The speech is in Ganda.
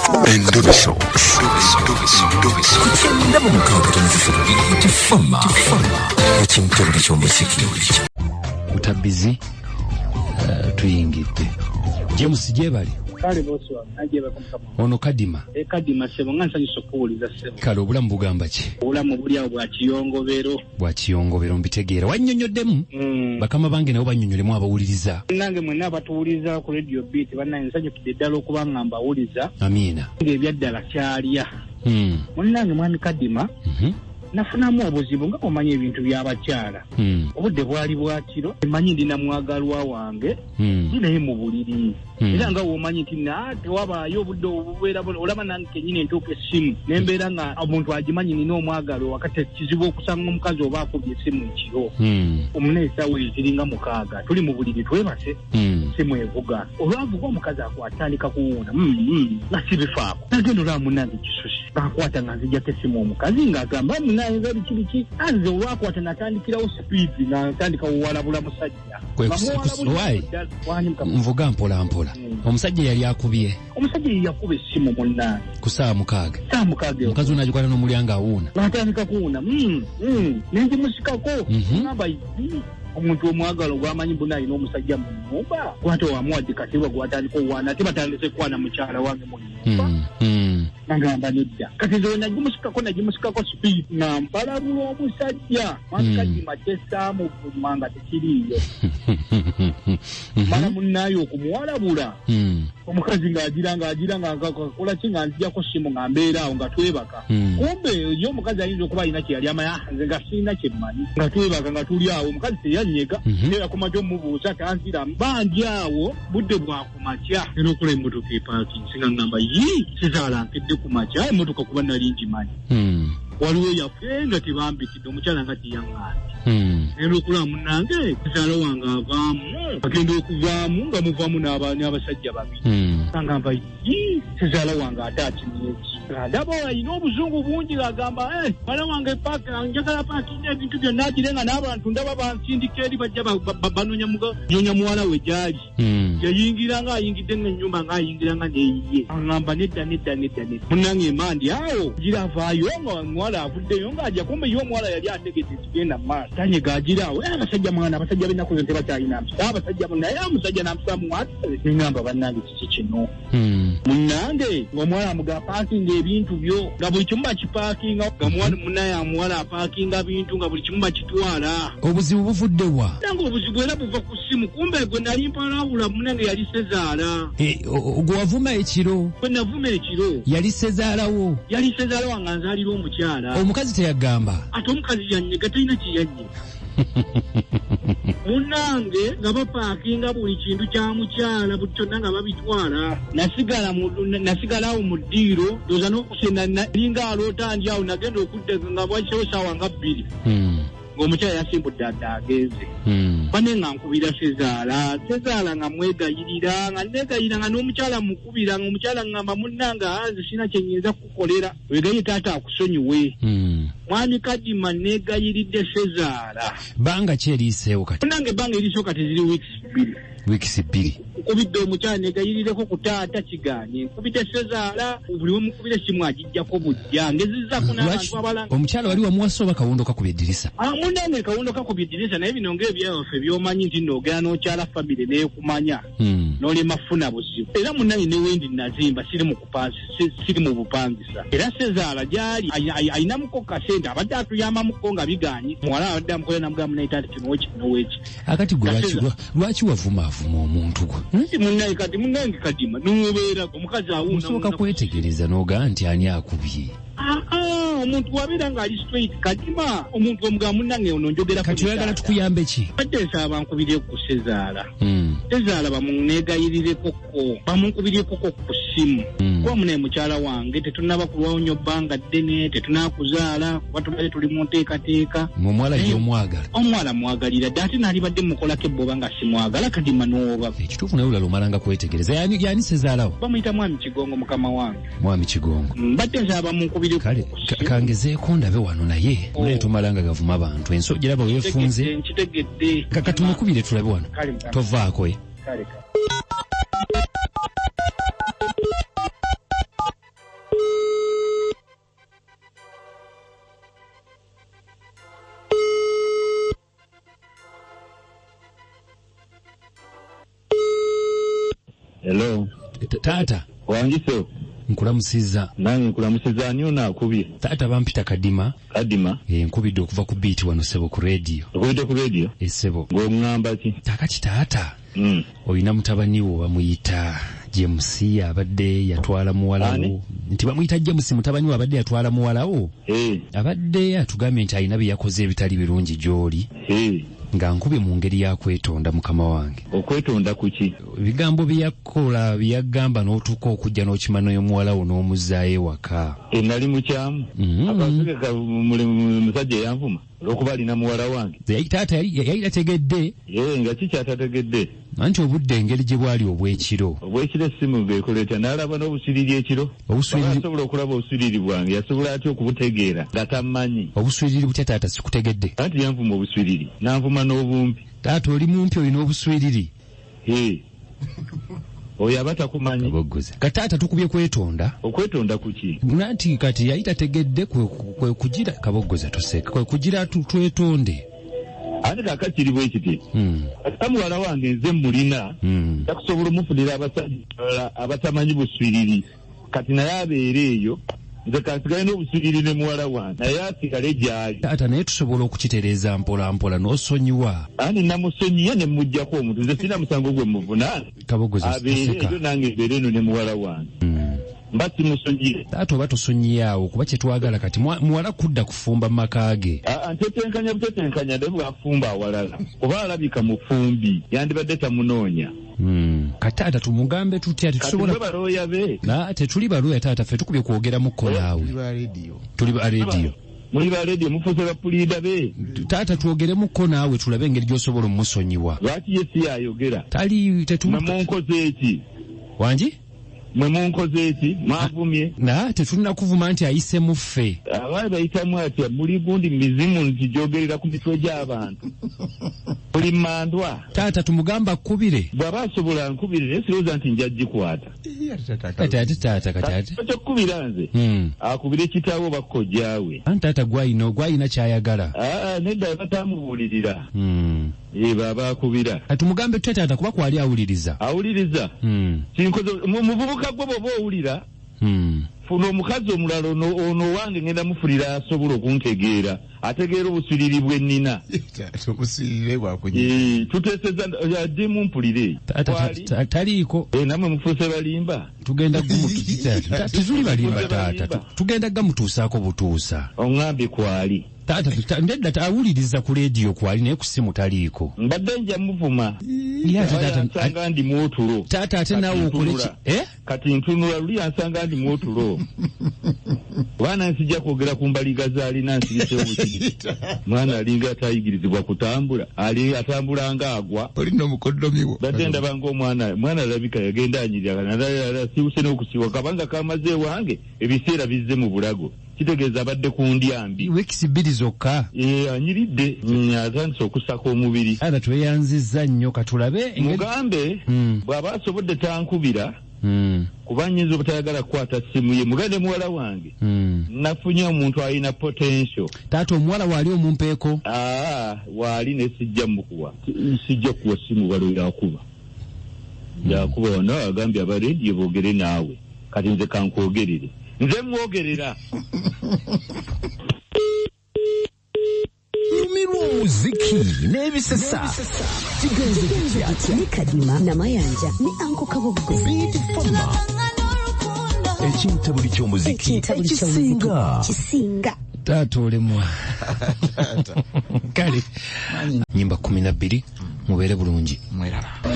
Endobeso. Kutenda mu mukaaga tifama. Ekintu ky'omuziki. Mutabizi tuyingidde. James Jebali. Kale bosi wange najeba kumukama. Ono Kadima. Kadima sebo ngansanyusa okuwuliza sebo. Kale obulamu bugamba ki? Obulamu buli awo bwa kiyongobero. Bwa kiyongobero mbitegeera. Wannyonnyoddemu? Bakama bange nabo bannyonnyolemu abawuliriza. Nange mwenna abatuwuliza ku Radio Beat bannange nsanyukidde ddala okuba nga mbawuliza. Amiina. Ng'ebyaddala kyalya. Munnange mwami Kadima. Nafunamu obuzibu nga omanyi ebintu by'abakyala. Obudde bwali bwakiro emanyi ndina mwagalwa wange naye mu buliri era nga womanyi nti tewabaayo obudde obubeera olaba nange kenyini entuuka essimu nembeera nga omuntu agimanyi nina omwagalwa wakati kizibu okusanga omukazi oba akubye essimu ekiro omuneesawo eziringa 6 tuli mu buliri twebase essimu evuga olwavuga omukazi akwatandika kuwuuna nga sibifaako nagenda olaba munange kisusi bakwata nga nzijjako essimu omukazi ng'agamba munange biki anze olwakwata natandikirawo sipiidi natandikawo walabula musajja nvuga mpola mpola omusajja yali akubye omusajja yakuba essimu munange ku saa 6 omukazi onagikwata n'omulyanga awuuna natandika kuwuuna nenjimusikako ngamba omuntu omwagalo gwamanyi buna alina omusajja mu nnyumba gwate wamuwadde kasibwa gwatandika owaana ate batandise kwana mukyala wange mu nagamba nedda kati zo nagimusikako speed nampalabula omusajja Kadima tesaamu kumanga tekiriyo mala munnaye okumuwalabula omukazi ng'agira ngakola ki nga nzijjako simu nga mbeera awo nga twebaka kumbe yo omukazi ayinza okuba alina kye yali amanya nze nga sirina kyemmanyi nga twebaka nga tuli awo omukazi teyanyega era kumakya omubuuza tanziramu bandi awo budde bwakumakya era okola emmotoka epaaking singa ngamba kizaala nkedde kumakya emmotoka kuba nali ngimanyi waliwo yafe nga tebambikidde omukyala nga tiyaŋŋaati era okulaba munnange kizaala wange avaamu agenda okuvaamu nga muvaamu n'abasajja babiri agamba kizaala wange ate akimyeki ndaba alina obuzungu bungi agamba mwana wange njagala paakinga ebintu byonna agire nga n'abantu ndaba bansindika eri bajja banoonya muwala we gyali yayingira nga ayingidde ng'ennyumba ng'ayingira nga neeyiye agamba nedda munnange emandi awo gira avaayo nga muwala avuddeyo ng'ajja kumbe yo omuwala yali ategedde ekigenda mu maaso tanyega agira awo abasajja b'ennaku zo tebakyalina mpisa abasajja naye omusajja n'amusaamu ate ngamba bannange kiki kino munnange ng'omuwala amuga paakinga ebintu byo nga buli kimu bakipaakinga nga munaye amuwala apaakinga bintu nga buli kimu bakitwala obuzibu buvudde wa nange obuzibu era buva ku ssimu kumbe gwe nali mpalawula munange yali sezaala gwe wavuma ekiro gwe navuma ekiro yali sezaalawo nga nzaalira omukyala omukazi teyagamba ate omukazi yanyega talina kiyanyega munange nga bapaakinga buli kintu kya mukyala buli kyonna nga babitwala nasigalawo mu ddiiro ndoza n'okusenda nalinga aloota ndi awo nagenda okudda nga bwakisewo saawa nga 2 ng'omukyala yasimbudde adda agenze bane nga nkubira sezaala nga mwegayirira nga negayira nga n'omukyala mukubira ng'omukyala ngamba munnange nze sina kyenyinza kukolera wegaye taata akusonyiwe mwami Kadima negayiridde sezaala banga ki eriiseewo kati munnange banga eriiseewo kati ziri wiikisi 2 nkubidde omukyala negayirireko ku taata kiganye nkubidde sezaala buli we mukubire simu agijjako bujja ngezizzaako n'abantu abalanga omukyala wali wamuwasa oba kawondo kakubye eddirisa munange kawondo kakubye eddirisa naye bino ng'ebyawaffe by'omanyi nti n'ogera n'okyala famire neekumanya n'olema funa buzibu era munange ne wendi nazimba siri mu bupangisa era sezaala gyali ayinamuko kasente abadde atuyambamuko nga biganye muwala abadde amukolera namugamba naye taata kinoweeki akati gwe lwaki wavuma omuntu gwe munange kati munange Kadima n'obeera omukazi awuuna musoboka kwetegereza n'ogaa nti ani akubye omuntu wabeera ng'ali straight Kadima omuntu omugamba munnange ono njogera kati oyagala tukuyambe ki badde nsaba bankubireko ku sezaala bamunkubireko ku ssimu kuba munaye mukyala wange tetunaba kulwawo nnyo bbanga ddene tetunakuzaala kuba tubadde tuli mu nteekateeka omwala omwala mwagalira dde ate naalibadde mukolako ebboba nga simwagala Kadima n'oba ekituufu naye olala omalanga kwetegereza yani sezaalawo bamuyita mwami Kigongo mukama wange mwami Kigongo badde nsaba bamunkubireko kale kangezeeko ndabe wano naye naye tomalanga gavuma abantu ensojera ba weefunze nkitegedde katumukubire tulabe wano tovaako Hello. Taata. Wangiso. Nkulamusiza. Nange nkulamusiza ani onaakubye? Taata bampita Kadima. Kadima? Nkubidde okuva ku beat wano Ssebo ku radio. Okubidde ku radio? Ssebo. Ng'oŋŋamba ki? Kakati taata. Oyina mutabani wo bamuyita James abadde yatwala muwala wo. Nti bamuyita James mutabani wo abadde yatwala muwala wo. Abadde atugambye nti alina bye yakoze ebitali birungi gy'oli. Nga nkubye mu ngeri ya kwetonda mukama wange. Okwetonda kuki? Ebigambo bye yakola bye yagamba n'otuuka okujja n'okimano y'omuwala wo n'omuzaayo ewaka. Nali mukyamu. Abasika musajja yanvuma olw'okuba alina muwala wange. Taata yali tategedde. Nga ki kyatategedde? Anti obudde engeri gye bwali obw'ekiro. Obw'ekiro essimu ng'ekoleeta n'alaba n'obuswiriri ekiro. Asobola okulaba obuswiriri bwange yasobola atya okubutegeera nga tamanyi. Obuswiriri butya taata sikutegedde? Anti yanvuma obuswiriri nanvuma n'obumpi. Taata oli mumpi olina obuswiriri. Oyo aba takumanyi. Kabogoza. Kataata tukubye kwetonda. Okwetonda kuki? Nanti kati yali tategedde kwe kugira kabogoza toseka. Kwe kugira twetonde. Ate kakakiri bwe kiti. Muwala wange nze mulina. Takusobola omufunira abasajja abatamanyi buswiriri. Kati naye abeera eyo. Nze kansigale n'obuswiriri ne muwala wange. Naye asigale gy'ali. Taata naye tusobola okukitereeza mpola mpola n'osonyiwa. Ani namusonyiye ne mujjako omuntu. Nze sina musango gwe muvunaana. Kabogoza abeera eyo nange mbeera eno ne muwala wange. Mba simusonyiye. Taata oba tosonyiye awo kuba kye twagala kati muwala kudda kufumba maka ge. Ntetenkanya ne bwafumba awalala. Oba alabika mufumbi yandibadde tamunoonya. Kataata tumugambe tutya tetusobola. Kati balooya be. Tetuli balooya taata ffe tukubye kwogera mu kkolaawe. Tuli ba radio. Muli ba radio mufuuse bapuliida be. Taata twogeremukko naawe tulabe engeri gy'osobola omusonyiwa. Lwaki ye si yayogera? Tali munkoze eki? Wangi? Mwe munkoze eki? Mwavumye? Tetulina kuvuma nti ayise mu ffe. Abaali bayitamu atya muli gundi mizimu nti gyogerera ku mitwe gy'abantu. Buli mandwa. Taata tumugamba akkubire. Bw'aba asobola nkubire naye sirowooza nti nja gikwata. Taata kati. Kyokubira nze. Akubire kitaawe oba kkojjaawe. Anti taata gwayina kyayagala. Nedda batamubuulirira. Baba akubira. Tumugambe tutya taata kuba kwali awuliriza. Awuliriza? Kinkoze muvubuka gwe bw'oba owulira. Funa omukazi omulala ono wange ngenda mufulira asobola okuntegeera. Ategeera obuswiriri bwe nnina. Obuswiriri bwakunyira. Tuteeseza adde mumpulire. Taliiko. Namwe mufuuse balimba. Tugenda gumutuzita. Tuzuli balimba taata. Tugenda gamutuusaako butuusa. Oŋŋambye kwali. Taata ndedda awuliriza ku leediyo kwali naye ku simu taliiko. Mbadde nja muvuma. Yansanga ndi mwotulo. Taata ate naawe okole ki? Kati ntunula luli yansanga ndi mwotulo. Baana nsijja kwogera ku mbaliga zaalina nsirise obuki. Mwana alinga atayigirizibwa kutambula. Ali atambula ng'agwa. Olina omukoddomi wo. Badde ndaba ng'omwana alabika yagenda anyirira. Nalala siwuse n'okusiwa. Kabanga kamaze wange ebiseera bizze mu bulago. Kitegeeza abadde ku ndyambi. Weeks bbiri zokka. Anyiridde. Atandise okusaka omubiri. Ada tweyanzizza nnyo katulabe. Mugambe bw'aba asobodde tankubira. Kuba nnyinza obutayagala kukwata ssimu ye. Mugende muwala wange. Nafunye omuntu alina potential. Taata omuwala waali omumpeeko? Waali ne sijja mukuwa. Sijja kuwa ssimu waliwo yakuba. Yakuba wano agambye aba rediyo boogere naawe. Kati nze kankwogerere. Nze mwogerera. Lumirwa omuziki n'ebisesa. Kigenze kitya ne Kadima Namayanja ne Anko Kabogo. Ekintabuli ky'omuziki ekisinga. Taata olemwa. Kale. Nyimba 12 mubeere bulungi. Mweraba.